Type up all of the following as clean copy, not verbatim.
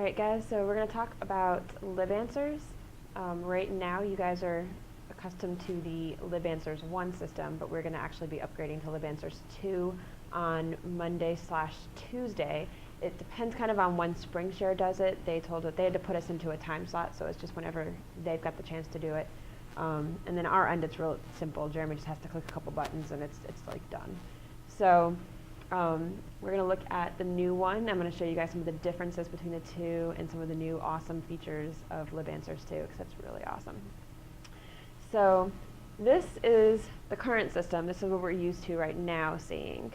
Alright guys, so we're going to talk about LibAnswers. Right now you guys are accustomed to the LibAnswers 1 system, but we're going to actually be upgrading to LibAnswers 2 on Monday/Tuesday. It depends kind of on when SpringShare does it. They told that they had to put us into a time slot, so it's just whenever they've got the chance to do it. And then our end, it's real simple. Jeremy just has to click a couple buttons and it's like done. So we're going to look at the new one. I'm going to show you guys some of the differences between the two and some of the new awesome features of LibAnswers 2, because it's really awesome. So this is the current system. This is what we're used to right now seeing.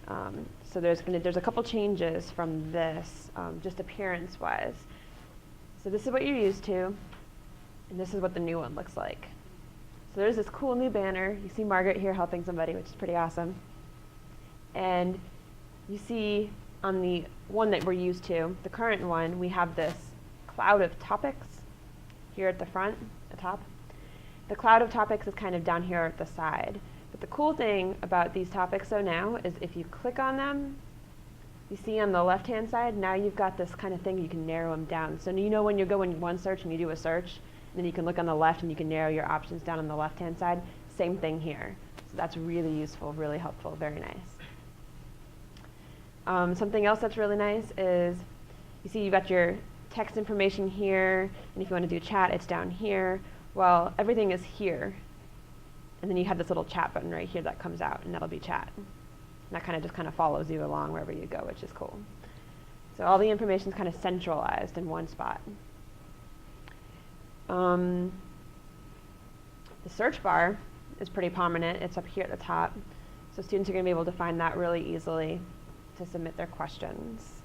So there's a couple changes from this, just appearance-wise. So this is what you're used to, and this is what the new one looks like. So there's this cool new banner. You see Margaret here helping somebody, which is pretty awesome. And you see on the one that we're used to, the current one, we have this cloud of topics here at the front, the top. The cloud of topics is kind of down here at the side. But the cool thing about these topics though now is if you click on them, you see on the left-hand side, now you've got this kind of thing you can narrow them down. So you know when you go in one search and you do a search, then you can look on the left and you can narrow your options down on the left-hand side. Same thing here. So that's really useful, really helpful, very nice. Something else that's really nice is you see you've got your text information here, and if you want to do chat, it's down here. Well, everything is here. And then you have this little chat button right here that comes out, and that'll be chat. And that kind of just follows you along wherever you go, which is cool. So all the information is kind of centralized in one spot. The search bar is pretty prominent. It's up here at the top. So students are going to be able to find that really easily to submit their questions.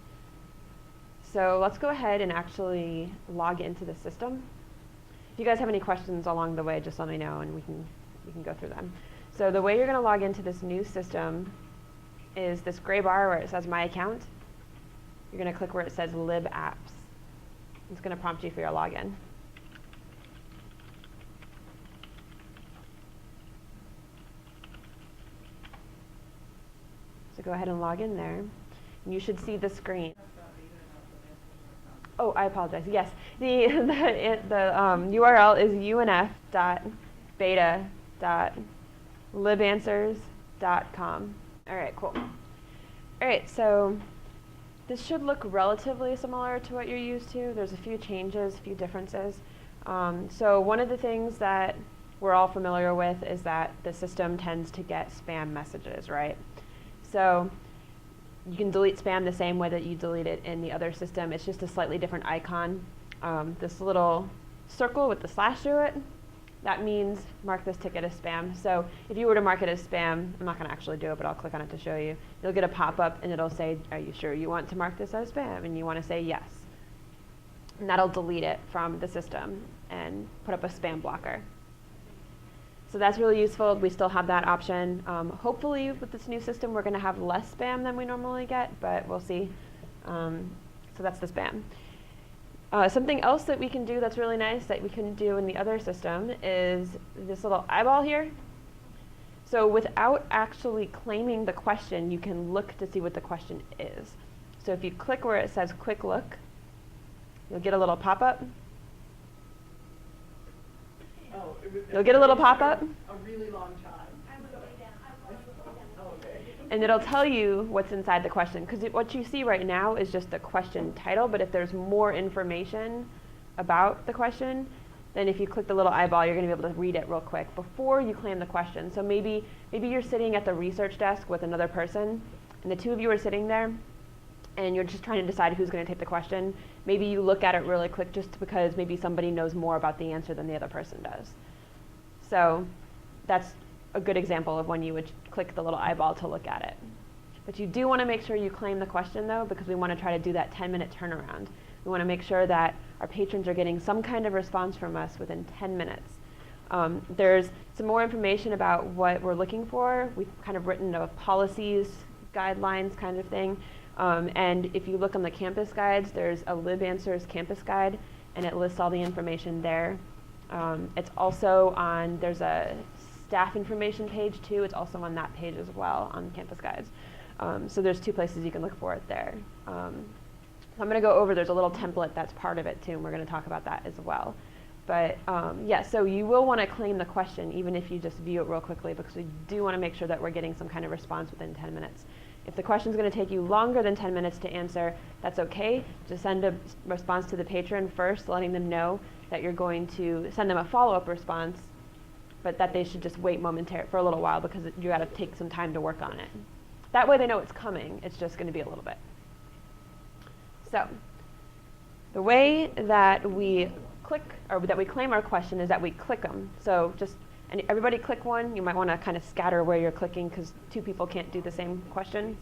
So let's go ahead and actually log into the system. If you guys have any questions along the way, just let me know and we can go through them. So the way you're going to log into this new system is this gray bar where it says My Account. You're going to click where it says Lib Apps. It's going to prompt you for your login. So go ahead and log in there. And you should see the screen. Oh, I apologize. Yes, the URL is unf.beta.libanswers.com. All right, cool. All right, so this should look relatively similar to what you're used to. There's a few changes, a few differences. So one of the things that we're all familiar with is that the system tends to get spam messages, right? So you can delete spam the same way that you delete it in the other system. It's just a slightly different icon. This little circle with the slash through it, that means mark this ticket as spam. So if you were to mark it as spam, I'm not going to actually do it, but I'll click on it to show you. You'll get a pop-up and it'll say, are you sure you want to mark this as spam? And you want to say yes. And that'll delete it from the system and put up a spam blocker. So that's really useful. We still have that option. Hopefully with this new system we're going to have less spam than we normally get, but we'll see. So that's the spam. Something else that we can do that's really nice that we couldn't do in the other system is this little eyeball here. So without actually claiming the question, you can look to see what the question is. So if you click where it says Quick Look, you'll get a little pop-up. You'll get a little pop-up. A really long time. And it'll tell you what's inside the question. Because what you see right now is just the question title, but if there's more information about the question, then if you click the little eyeball, you're going to be able to read it real quick before you claim the question. So maybe you're sitting at the research desk with another person, and the two of you are sitting there, and you're just trying to decide who's going to take the question. Maybe you look at it really quick just because maybe somebody knows more about the answer than the other person does. So that's a good example of when you would click the little eyeball to look at it. But you do want to make sure you claim the question though, because we want to try to do that 10-minute turnaround. We want to make sure that our patrons are getting some kind of response from us within 10 minutes. There's some more information about what we're looking for. We've kind of written policies, guidelines kind of thing. And if you look on the campus guides, there's a LibAnswers campus guide, and it lists all the information there. It's also on, there's a staff information page too. It's also on that page as well on campus guides. So there's two places you can look for it there. I'm going to go over, there's a little template that's part of it too, and we're going to talk about that as well. But yeah, so you will want to claim the question even if you just view it real quickly, because we do want to make sure that we're getting some kind of response within 10 minutes. If the question is going to take you longer than 10 minutes to answer, that's okay. Just send a response to the patron first, letting them know that you're going to send them a follow-up response, but that they should just wait momentarily for a little while because you got to take some time to work on it. That way they know it's coming. It's just going to be a little bit. So the way that we click, or that we claim our question, is that we click them. So just, and everybody click one. You might want to kind of scatter where you're clicking because two people can't do the same question.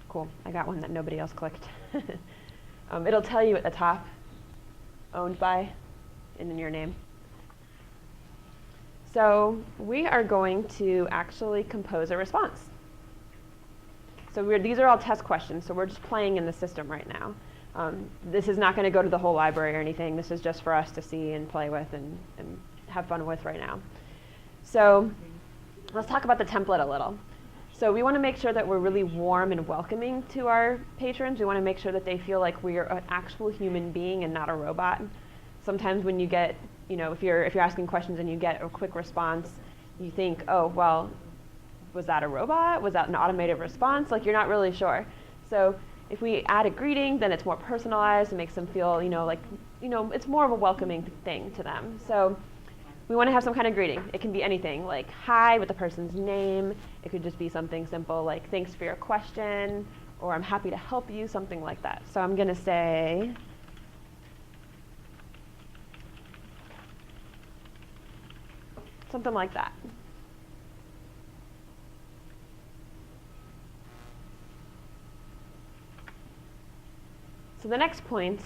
Cool, I got one that nobody else clicked. It'll tell you at the top, owned by, and in your name. So we are going to actually compose a response. So these are all test questions, so we're just playing in the system right now. This is not going to go to the whole library or anything. This is just for us to see and play with and have fun with right now. So let's talk about the template a little. So we want to make sure that we're really warm and welcoming to our patrons. We want to make sure that they feel like we are an actual human being and not a robot. Sometimes when you get, if you're asking questions and you get a quick response, you think, oh, well, was that a robot? Was that an automated response? Like, you're not really sure. So if we add a greeting, then it's more personalized and makes them feel, it's more of a welcoming thing to them. So we want to have some kind of greeting. It can be anything, like hi with the person's name. It could just be something simple like thanks for your question, or I'm happy to help you, something like that. So I'm going to say, something like that. So the next point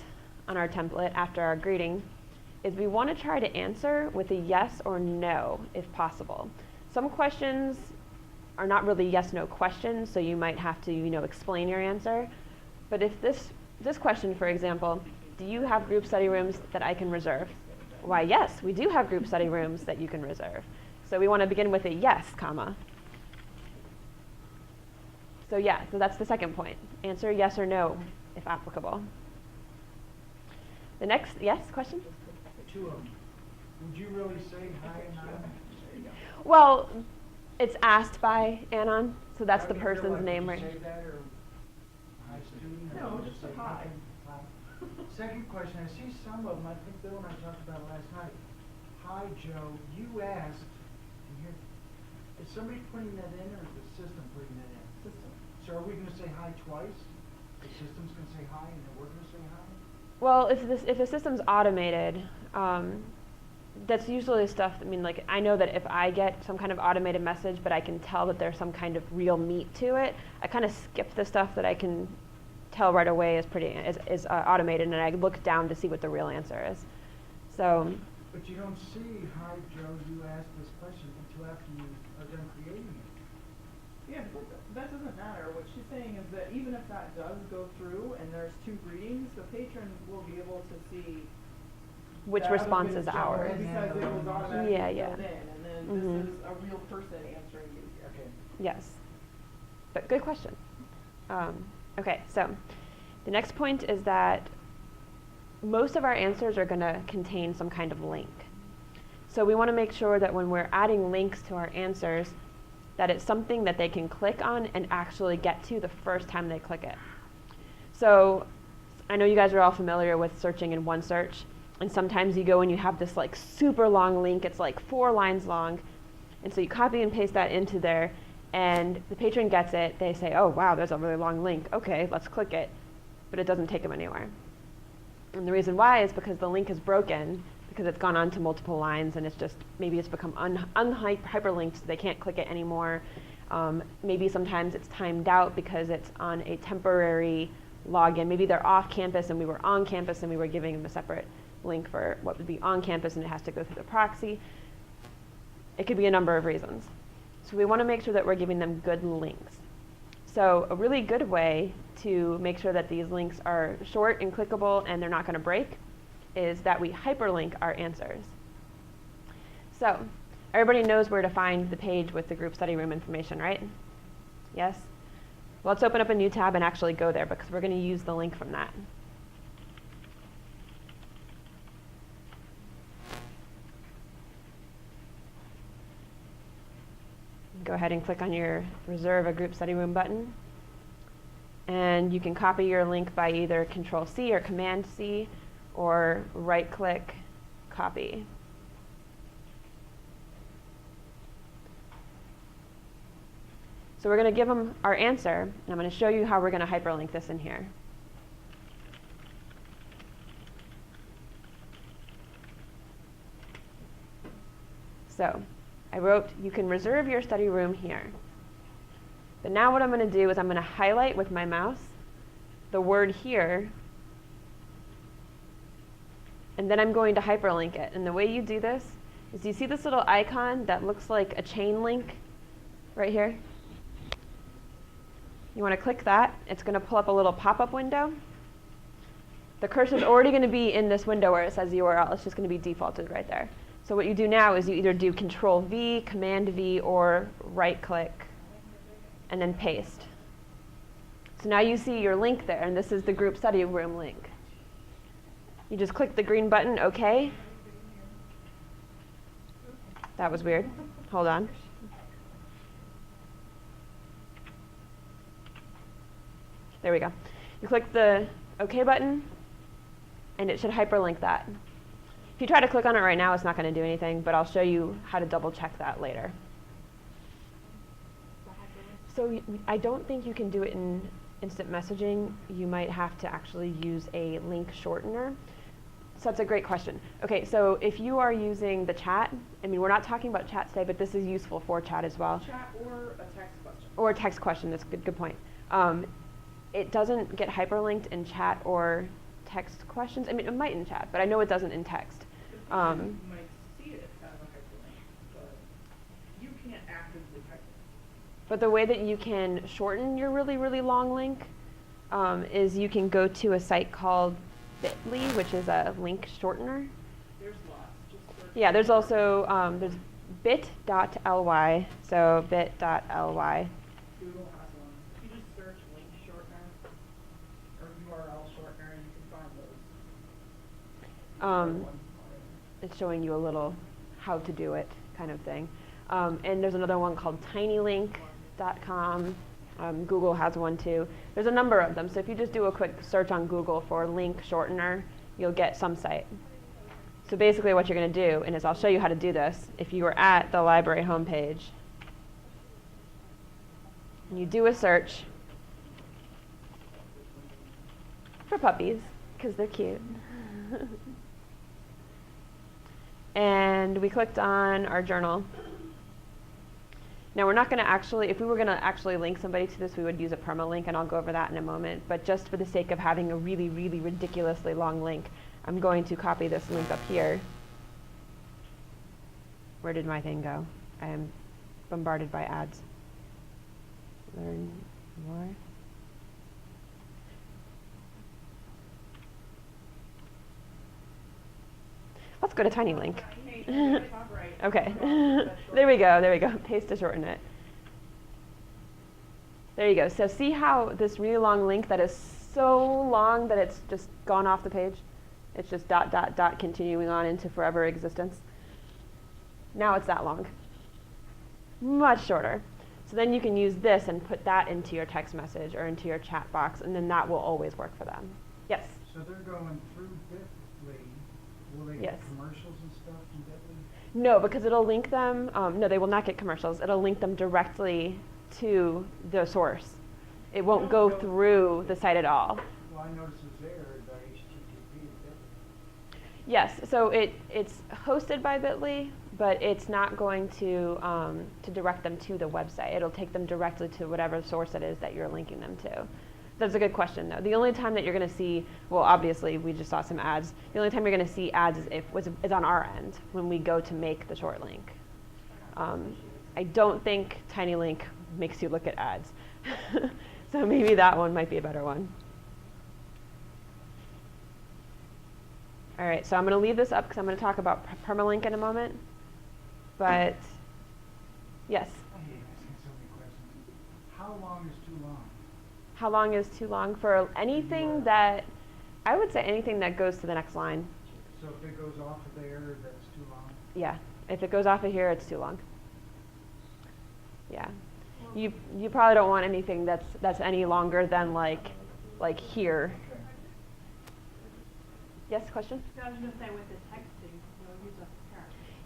on our template after our greeting is we want to try to answer with a yes or no if possible. Some questions are not really yes/no questions, so you might have to explain your answer. But if this question, for example, do you have group study rooms that I can reserve? Why, yes, we do have group study rooms that you can reserve. So we want to begin with a yes, comma. So yeah, so that's the second point. Answer yes or no if applicable. The next, yes, question? To them. Would you really say hi, Anon? Well, it's asked by Anon, so that's the person's like name, you right? Say that or hi, student? No, or just say a hi. Hi. Second question, I see some of them, I think Bill and I talked about last night. Hi, Joe, you asked, and here, is somebody putting that in or is the system putting that in? System. So are we going to say hi twice? The system's going to say hi and then we're going to say hi? Well, if the system's automated, that's usually stuff, I know that if I get some kind of automated message, but I can tell that there's some kind of real meat to it, I kind of skip the stuff that I can tell right away is automated, and I look down to see what the real answer is. So. But you don't see, hi, Joe, you asked this question until after you are done creating it. Yeah, but that doesn't matter. What she's saying is that even if that does go through and there's two greetings, the patron will be able to see which response is ours. Because it was automatically filled in, and then this is a real person answering you here. Okay. Yes. But good question. Okay, so the next point is that most of our answers are going to contain some kind of link. So we want to make sure that when we're adding links to our answers, that it's something that they can click on and actually get to the first time they click it. So I know you guys are all familiar with searching in OneSearch, and sometimes you go and you have this like super long link, it's like 4 lines long, and so you copy and paste that into there, and the patron gets it, they say, oh wow, there's a really long link, okay, let's click it, but it doesn't take them anywhere. And the reason why is because the link is broken, because it's gone on to multiple lines and maybe it's become hyperlinked, so they can't click it anymore. Maybe sometimes it's timed out because it's on a temporary login. Maybe they're off campus and we were on campus and we were giving them a separate link for what would be on campus and it has to go through the proxy. It could be a number of reasons. So we want to make sure that we're giving them good links. So a really good way to make sure that these links are short and clickable and they're not going to break is that we hyperlink our answers. So Everybody knows where to find the page with the group study room information, right? Yes? Well, let's open up a new tab and actually go there because we're going to use the link from that. Go ahead and click on your Reserve a Group Study Room button. And you can copy your link by either Control-C or Command-C or right-click, copy. So we're going to give them our answer, and I'm going to show you how we're going to hyperlink this in here. So I wrote, you can reserve your study room here. But now what I'm going to do is I'm going to highlight with my mouse the word here, and then I'm going to hyperlink it. And the way you do this is you see this little icon that looks like a chain link right here? You want to click that. It's going to pull up a little pop-up window. The cursor is already going to be in this window where it says URL. It's just going to be defaulted right there. So what you do now is you either do Control-V, Command-V, or right-click, and then paste. So now you see your link there, and this is the group study room link. You just click the green button, OK. That was weird. Hold on. There we go. You click the OK button, and it should hyperlink that. If you try to click on it right now, it's not going to do anything, but I'll show you how to double check that later. So I don't think you can do it in instant messaging. You might have to actually use a link shortener. So that's a great question. OK, so if you are using the chat, I mean, we're not talking about chat today, but this is useful for chat as well. Chat or a text question. Or a text question, that's a good point. It doesn't get hyperlinked in chat or text questions. I mean, it might in chat, but I know it doesn't in text. You might see it as a hyperlink, but you can't actively hyperlink. But the way that you can shorten your really, really long link is you can go to a site called bit.ly, which is a link shortener. There's lots. Just search. Yeah, there's also there's bit.ly, so bit.ly. Google has one. If you just search link shortener or URL shortener, you can find those. It's showing you a little how to do it kind of thing. And there's another one called tinylink.com. Google has one too. There's a number of them. So if you just do a quick search on Google for link shortener, you'll get some site. So basically what you're going to do, and I'll show you how to do this, if you were at the library homepage, and you do a search for puppies, because they're cute. And we clicked on our journal. Now we're not going to actually, if we were going to actually link somebody to this, we would use a permalink, and I'll go over that in a moment. But just for the sake of having a really, really ridiculously long link, I'm going to copy this link up here. Where did my thing go? I am bombarded by ads. Learn more. Let's go to TinyLink. Okay. There we go. Paste to shorten it. There you go. So see how this really long link that is so long that it's just gone off the page? It's just ... continuing on into forever existence. Now it's that long. Much shorter. So then you can use this and put that into your text message or into your chat box, and then that will always work for them. Yes? So they're going through bit.ly. Will they Yes. get commercials and stuff from bit.ly? No, because it'll link them. No, they will not get commercials. It'll link them directly to the source. It won't go through the site at all. Well, I noticed it's there, the HTTP bit.ly. Yes, so it's hosted by bit.ly, but it's not going to direct them to the website. It'll take them directly to whatever source it is that you're linking them to. That's a good question, though. The only time that you're going to see, well, obviously, we just saw some ads. The only time you're going to see ads is on our end when we go to make the short link. I don't think TinyLink makes you look at ads. So maybe that one might be a better one. All right, so I'm going to leave this up because I'm going to talk about permalink in a moment. but yes. I hate asking so many questions. How long is too long? How long is too long for anything that, I would say anything that goes to the next line. So if it goes off of there, that's too long? Yeah, if it goes off of here, it's too long. Yeah, you probably don't want anything that's any longer than like here. Okay. Yes, question? I was going to say with the texting, we'll use a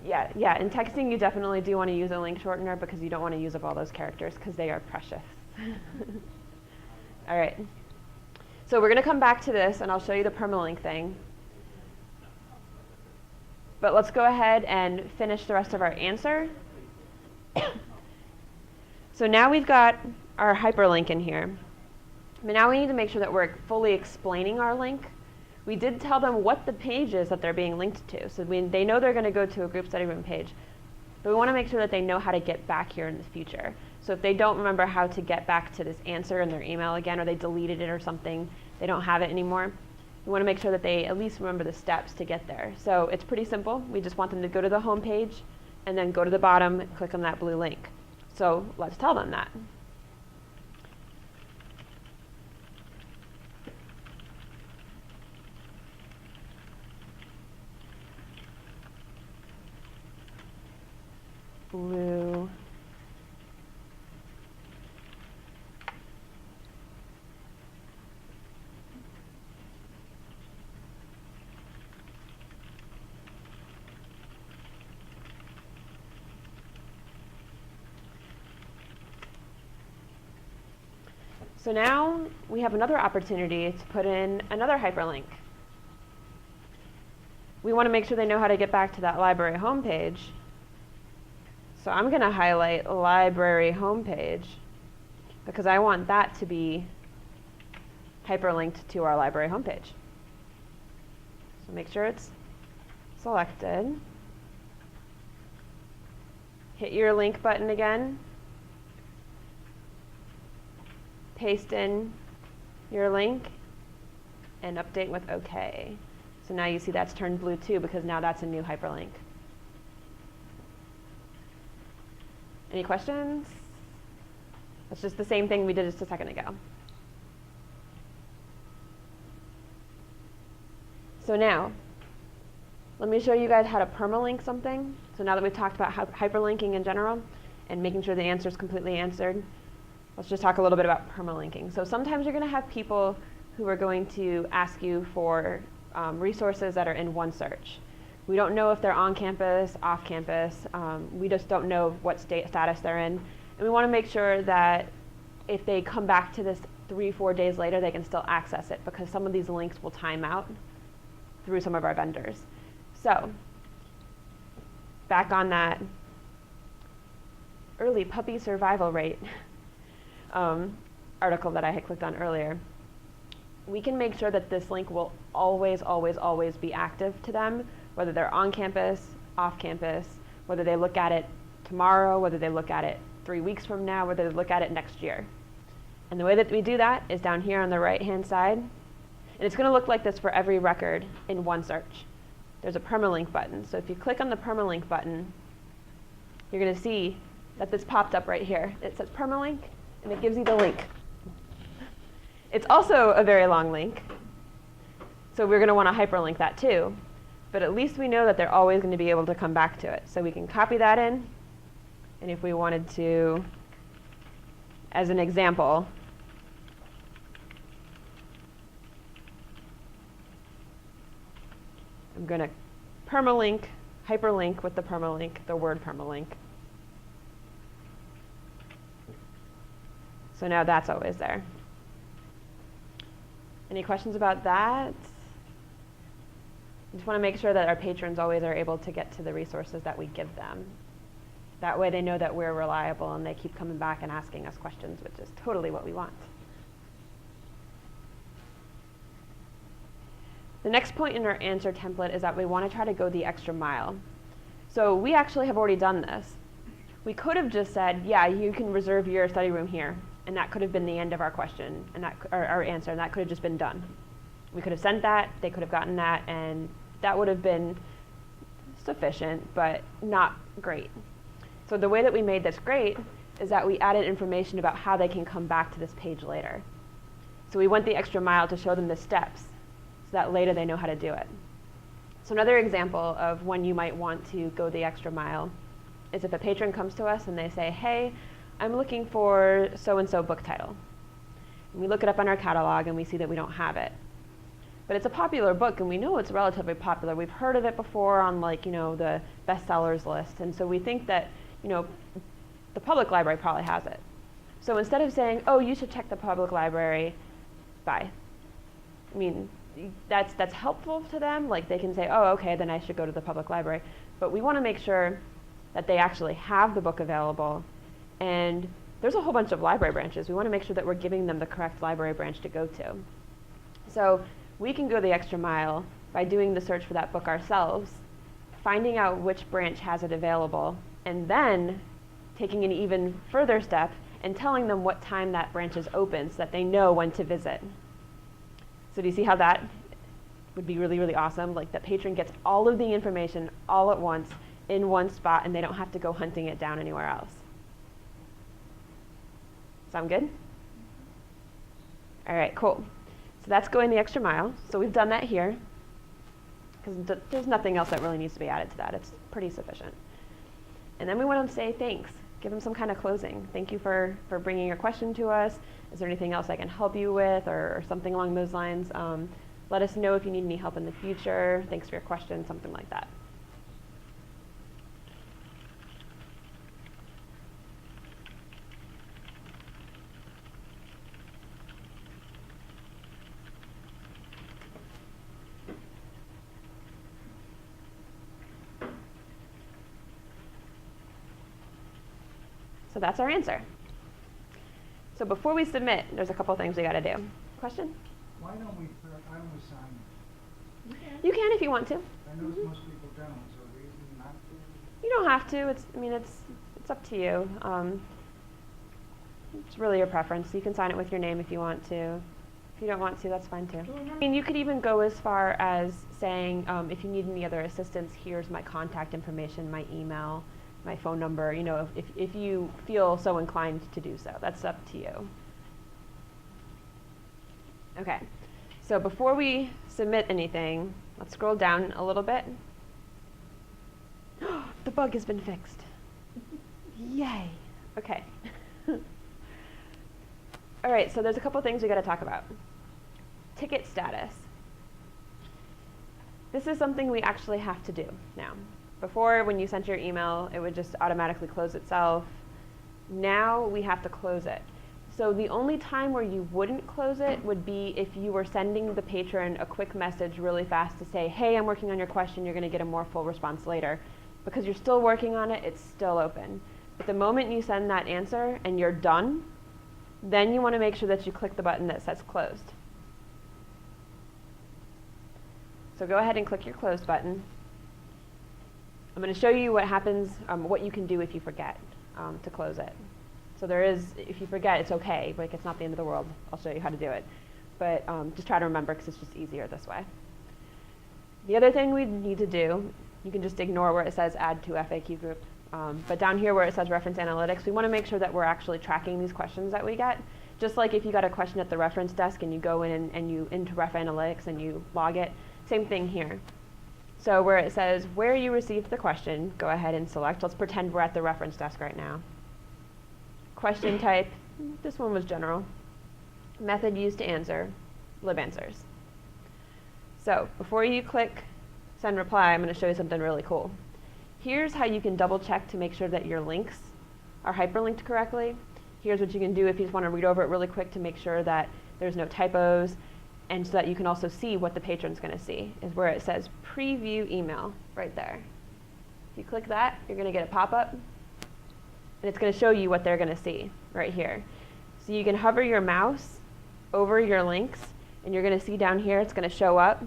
character. Yeah, in texting you definitely do want to use a link shortener because you don't want to use up all those characters because they are precious. All right. So we're going to come back to this and I'll show you the permalink thing. But let's go ahead and finish the rest of our answer. So now we've got our hyperlink in here. But now we need to make sure that we're fully explaining our link. We did tell them what the page is that they're being linked to. So they know they're going to go to a group study room page. But we want to make sure that they know how to get back here in the future. So if they don't remember how to get back to this answer in their email again, or they deleted it or something, they don't have it anymore, we want to make sure that they at least remember the steps to get there. So it's pretty simple. We just want them to go to the home page and then go to the bottom and click on that blue link. So let's tell them that. Blue. So now we have another opportunity to put in another hyperlink. We want to make sure they know how to get back to that library homepage. So I'm going to highlight library homepage because I want that to be hyperlinked to our library homepage. So make sure it's selected. Hit your link button again. Paste in your link and update with OK. So now you see that's turned blue too because now that's a new hyperlink. Any questions? It's just the same thing we did just a second ago. So now, let me show you guys how to permalink something. So now that we've talked about hyperlinking in general and making sure the answer is completely answered, let's just talk a little bit about permalinking. So sometimes you're going to have people who are going to ask you for resources that are in one search. We don't know if they're on campus, off campus. We just don't know what status they're in. And we want to make sure that if they come back to this 3-4 days later, they can still access it because some of these links will time out through some of our vendors. So back on that early puppy survival rate article that I had clicked on earlier, we can make sure that this link will always, always, always be active to them, whether they're on campus, off campus, whether they look at it tomorrow, whether they look at it 3 weeks from now, whether they look at it next year. And the way that we do that is down here on the right-hand side. And it's going to look like this for every record in one search. There's a permalink button. So if you click on the permalink button, you're going to see that this popped up right here. It says permalink, and it gives you the link. It's also a very long link. So we're going to want to hyperlink that too. But at least we know that they're always going to be able to come back to it. So we can copy that in. And if we wanted to, as an example, I'm going to permalink, hyperlink with the permalink, the word permalink. So now that's always there. Any questions about that? I just want to make sure that our patrons always are able to get to the resources that we give them. That way they know that we're reliable and they keep coming back and asking us questions, which is totally what we want. The next point in our answer template is that we want to try to go the extra mile. So we actually have already done this. We could have just said, yeah, you can reserve your study room here. And that could have been the end of our question, and our answer, and that could have just been done. We could have sent that, they could have gotten that, and that would have been sufficient, but not great. So the way that we made this great is that we added information about how they can come back to this page later. So we went the extra mile to show them the steps so that later they know how to do it. So another example of when you might want to go the extra mile is if a patron comes to us and they say, hey, I'm looking for so-and-so book title. And we look it up on our catalog and we see that we don't have it. But it's a popular book and we know it's relatively popular. We've heard of it before on the bestsellers list. And so we think that, the public library probably has it. So instead of saying, oh, you should check the public library, bye. I mean, that's helpful to them. Like they can say, oh, okay, then I should go to the public library. But we want to make sure that they actually have the book available. And there's a whole bunch of library branches. We want to make sure that we're giving them the correct library branch to go to. So we can go the extra mile by doing the search for that book ourselves, finding out which branch has it available, and then taking an even further step and telling them what time that branch is open so that they know when to visit. So do you see how that would be really, really awesome? Like the patron gets all of the information all at once in one spot and they don't have to go hunting it down anywhere else. Sound good? All right, cool. So that's going the extra mile. So we've done that here because there's nothing else that really needs to be added to that. It's pretty sufficient. And then we want to say thanks. Give them some kind of closing. Thank you for bringing your question to us. Is there anything else I can help you with or something along those lines? Let us know if you need any help in the future. Thanks for your question, something like that. So that's our answer. So before we submit, there's a couple things we got to do. Question? Why don't we sign it? You can if you want to. I know most people don't, so reason not to? You don't have to. It's up to you. It's really your preference. You can sign it with your name if you want to. If you don't want to, that's fine too. I mean, you could even go as far as saying, if you need any other assistance, here's my contact information, my email, my phone number, if you feel so inclined to do so. That's up to you. Okay, so before we submit anything, let's scroll down a little bit. The bug has been fixed. Yay. Okay. All right, so there's a couple things we got to talk about. Ticket status. This is something we actually have to do now. Before, when you sent your email, it would just automatically close itself. Now we have to close it. So the only time where you wouldn't close it would be if you were sending the patron a quick message really fast to say, hey, I'm working on your question, you're going to get a more full response later. Because you're still working on it, it's still open. But the moment you send that answer and you're done, then you want to make sure that you click the button that says closed. So go ahead and click your closed button. I'm going to show you what happens, what you can do if you forget to close it. So if you forget, it's okay. Like, it's not the end of the world. I'll show you how to do it. But just try to remember because it's just easier this way. The other thing we need to do, you can just ignore where it says add to FAQ group. But down here where it says reference analytics, we want to make sure that we're actually tracking these questions that we get. Just like if you got a question at the reference desk and you go in and you into ref analytics and you log it, same thing here. So where it says where you received the question, go ahead and select. Let's pretend we're at the reference desk right now. Question type, this one was general. Method used to answer, LibAnswers. So before you click send reply, I'm going to show you something really cool. Here's how you can double check to make sure that your links are hyperlinked correctly. Here's what you can do if you just want to read over it really quick to make sure that there's no typos, and so that you can also see what the patron's going to see, is where it says preview email right there. If you click that, you're going to get a pop-up, and it's going to show you what they're going to see right here. So you can hover your mouse over your links, and you're going to see down here it's going to show up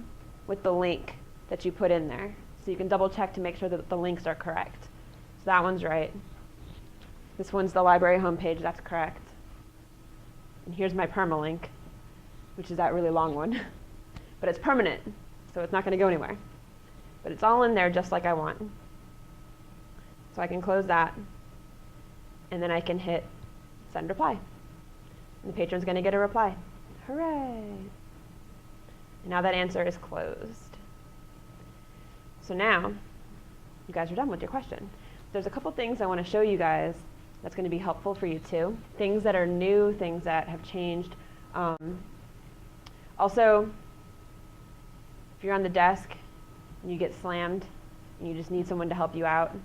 with the link that you put in there. So you can double check to make sure that the links are correct. So that one's right. This one's the library homepage, that's correct. And here's my permalink, which is that really long one. But it's permanent, so it's not going to go anywhere. but it's all in there just like I want. So I can close that, and then I can hit send reply. And the patron's going to get a reply. Hooray! And now that answer is closed. So now, you guys are done with your question. There's a couple things I want to show you guys that's going to be helpful for you too. Things that are new, things that have changed. Also, if you're on the desk and you get slammed and you just need someone to help you out,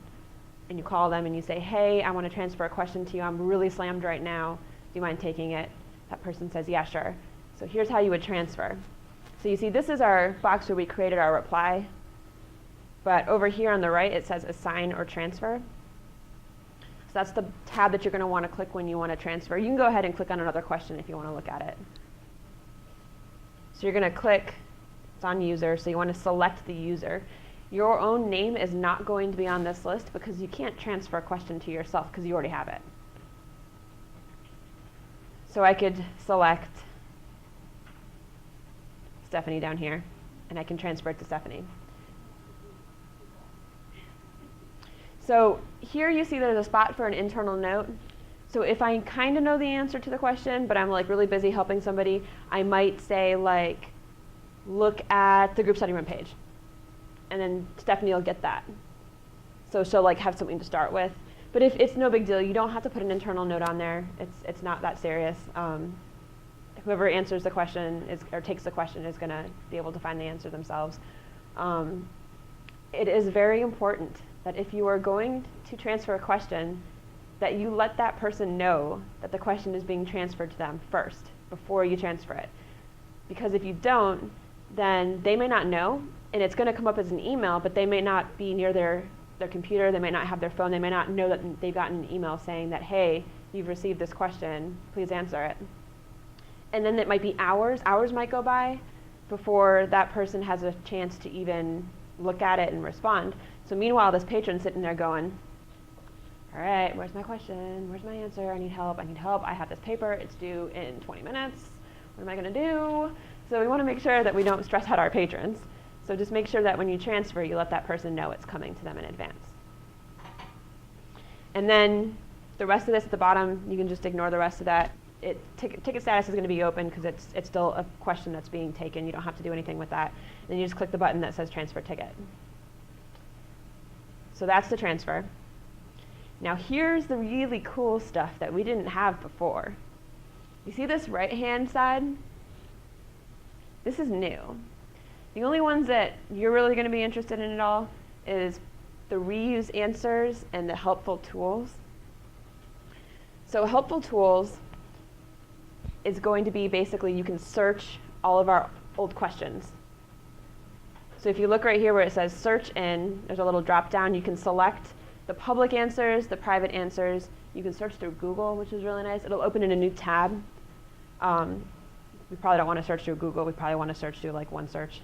and you call them and you say, hey, I want to transfer a question to you. I'm really slammed right now. Do you mind taking it? That person says, yeah, sure. So here's how you would transfer. So you see, this is our box where we created our reply. But over here on the right, it says assign or transfer. So that's the tab that you're going to want to click when you want to transfer. You can go ahead and click on another question if you want to look at it. So you're going to click, it's on user, so you want to select the user. Your own name is not going to be on this list because you can't transfer a question to yourself because you already have it. So I could select Stephanie down here, and I can transfer it to Stephanie. So here you see there's a spot for an internal note. So if I kind of know the answer to the question, but I'm like really busy helping somebody, I might say like, look at the group study room page. And then Stephanie will get that. So she'll like have something to start with. But if it's no big deal, you don't have to put an internal note on there. It's not that serious. Whoever answers the question or takes the question is going to be able to find the answer themselves. It is very important that if you are going to transfer a question, that you let that person know that the question is being transferred to them first before you transfer it. Because if you don't, then they may not know, and it's going to come up as an email, but they may not be near their computer, they may not have their phone, they may not know that they've gotten an email saying that, hey, you've received this question, please answer it. And then it might be hours might go by before that person has a chance to even look at it and respond. So meanwhile, this patron's sitting there going, all right, where's my question? Where's my answer? I need help. I have this paper. It's due in 20 minutes. What am I going to do? So we want to make sure that we don't stress out our patrons. So just make sure that when you transfer, you let that person know it's coming to them in advance. And then the rest of this at the bottom, you can just ignore the rest of that. Ticket status is going to be open because it's still a question that's being taken. You don't have to do anything with that. Then you just click the button that says transfer ticket. So that's the transfer. Now here's the really cool stuff that we didn't have before. You see this right-hand side? This is new. The only ones that you're really going to be interested in at all is the reuse answers and the helpful tools. So helpful tools is going to be basically you can search all of our old questions. So if you look right here where it says search in, there's a little drop down. You can select the public answers, the private answers. You can search through Google, which is really nice. It'll open in a new tab. We probably don't want to search through Google. We probably want to search through like one search.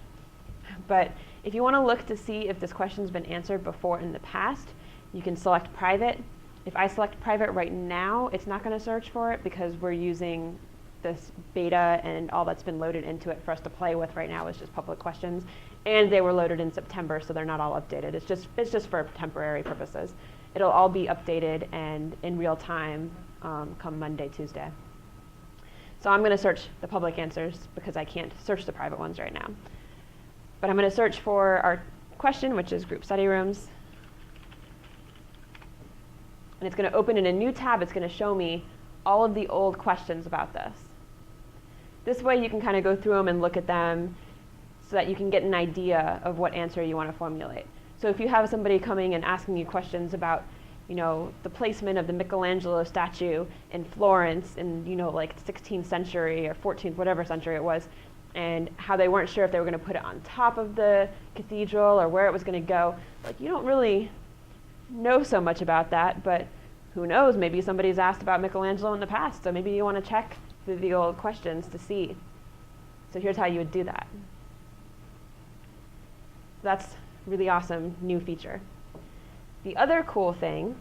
But if you want to look to see if this question's been answered before in the past, you can select private. If I select private right now, it's not going to search for it because we're using this beta and all that's been loaded into it for us to play with right now is just public questions. And they were loaded in September, so they're not all updated. It's just for temporary purposes. It'll all be updated and in real time come Monday, Tuesday. So I'm going to search the public answers because I can't search the private ones right now. But I'm going to search for our question, which is group study rooms. And it's going to open in a new tab. It's going to show me all of the old questions about this. This way you can kind of go through them and look at them so that you can get an idea of what answer you want to formulate. So if you have somebody coming and asking you questions about, you know, the placement of the Michelangelo statue in Florence in, you know, like 16th century or 14th, whatever century it was, and how they weren't sure if they were going to put it on top of the cathedral or where it was going to go, like you don't really know so much about that, but who knows, maybe somebody's asked about Michelangelo in the past, so maybe you want to check through the old questions to see. So here's how you would do that. That's a really awesome new feature. The other cool thing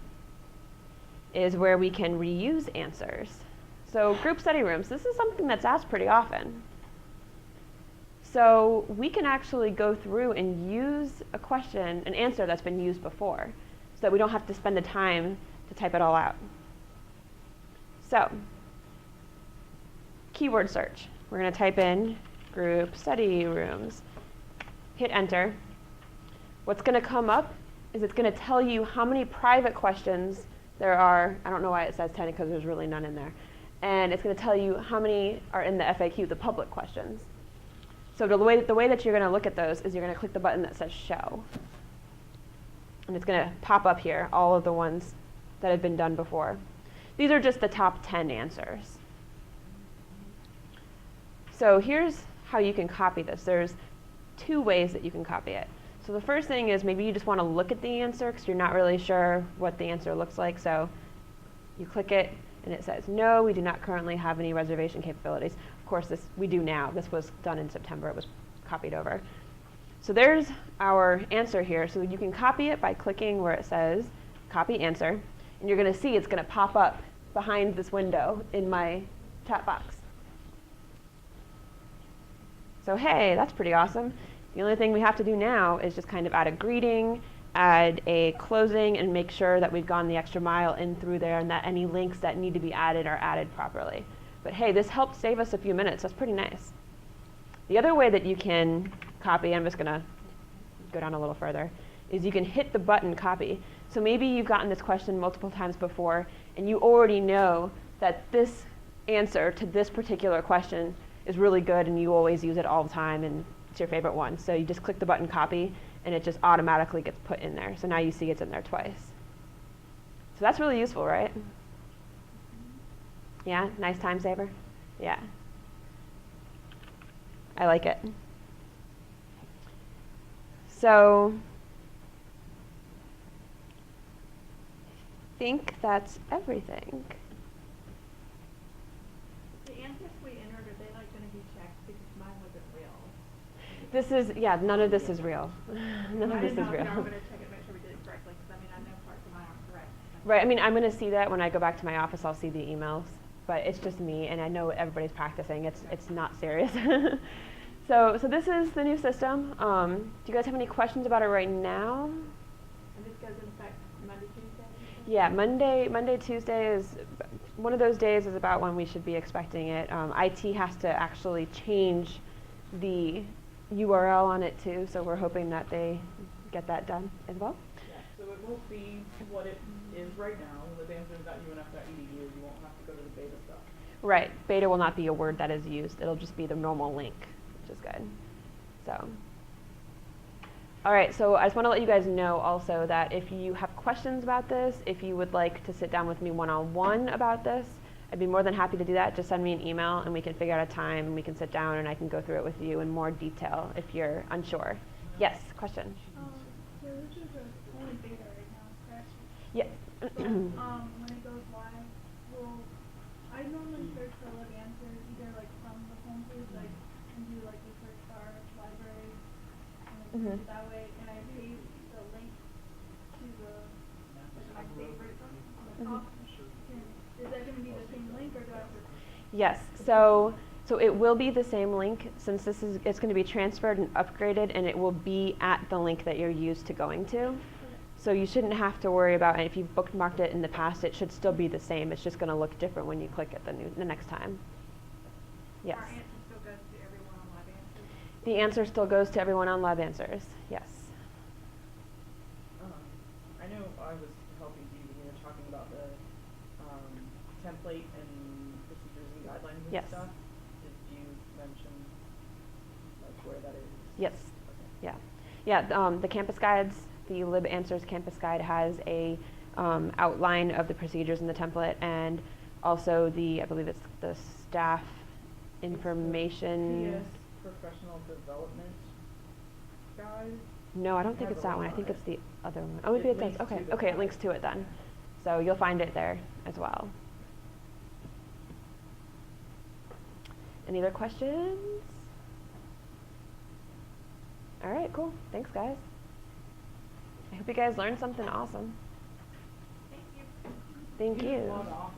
is where we can reuse answers. So group study rooms, this is something that's asked pretty often. So we can actually go through and use a question, an answer that's been used before, so that we don't have to spend the time to type it all out. So, keyword search. We're going to type in group study rooms. Hit enter. What's going to come up is it's going to tell you how many private questions there are. I don't know why it says 10 because there's really none in there. And it's going to tell you how many are in the FAQ, the public questions. So the way that you're going to look at those is you're going to click the button that says show. And it's going to pop up here, all of the ones that have been done before. These are just the top 10 answers. So here's how you can copy this. There's 2 ways that you can copy it. So the first thing is maybe you just want to look at the answer because you're not really sure what the answer looks like. So you click it and it says, no, we do not currently have any reservation capabilities. Of course, we do now. This was done in September. It was copied over. So there's our answer here. So you can copy it by clicking where it says copy answer. And you're going to see it's going to pop up behind this window in my chat box. So hey, that's pretty awesome. The only thing we have to do now is just kind of add a greeting, add a closing, and make sure that we've gone the extra mile in through there and that any links that need to be added are added properly. But hey, this helped save us a few minutes. That's pretty nice. The other way that you can copy, I'm just going to go down a little further, is you can hit the button copy. So maybe you've gotten this question multiple times before and you already know that this answer to this particular question is really good and you always use it all the time and it's your favorite one. So you just click the button copy and it just automatically gets put in there. So now you see it's in there twice. So that's really useful, right? Yeah, nice time saver? Yeah. I like it. So I think that's everything. The answers we entered, are they like going to be checked because mine wasn't real? This is, yeah, none of this is real. None of this is I didn't know if real. you were going to check it, make sure we did it correctly, because I mean, I know parts of mine aren't correct. Right, I mean, I'm going to see that when I go back to my office, I'll see the emails. But it's just me, and I know everybody's practicing. It's not serious. So this is the new system. Do you guys have any questions about it right now? And this goes in effect Monday, Tuesday? Yeah, Monday, Tuesday is one of those days is about when we should be expecting it. IT has to actually change the URL on it too, so we're hoping that they get that done as well. Yeah, so it won't be what it is right now, libanswers.unf.edu. You won't have to go to the beta stuff. Right, beta will not be a word that is used. It'll just be the normal link, which is good. So, all right, so I just want to let you guys know also that if you have questions about this, if you would like to sit down with me one-on-one about this, I'd be more than happy to do that. Just send me an email and we can figure out a time and we can sit down and I can go through it with you in more detail if you're unsure. Yes, question? So this is only beta right now, correct? Yeah. So, when it goes live, I normally search for LibAnswers either like from the homepage, like, and do like the search bar, library, and then that way, and I paste the link to the, like, my favorite on the top. Is that going to be the same link, or do I have to? Yes, so it will be the same link since it's going to be transferred and upgraded and it will be at the link that you're used to going to. So you shouldn't have to worry about it. If you've bookmarked it in the past, it should still be the same. It's just going to look different when you click it the next time. Yes. Our answer still goes to everyone on LibAnswers? The answer still goes to everyone on LibAnswers. Yes. I know I was helping you when you were talking about the template and procedures and guidelines and Yes. stuff. Did you mention like where that is? Yes. Okay. Yeah. Yeah. The campus guides, the LibAnswers campus guide has a outline of the procedures in the template, and also I believe it's the staff information. PS professional development guide. No, I don't think Has it's a that one. I link think on it's it. the other one. Oh, maybe It it does. links Okay. to the Okay, it guide. links to it then. So you'll find it there as well. Any other questions? All right, cool. Thanks, guys. I hope you guys learned something awesome. Thank you. Thank you. Log off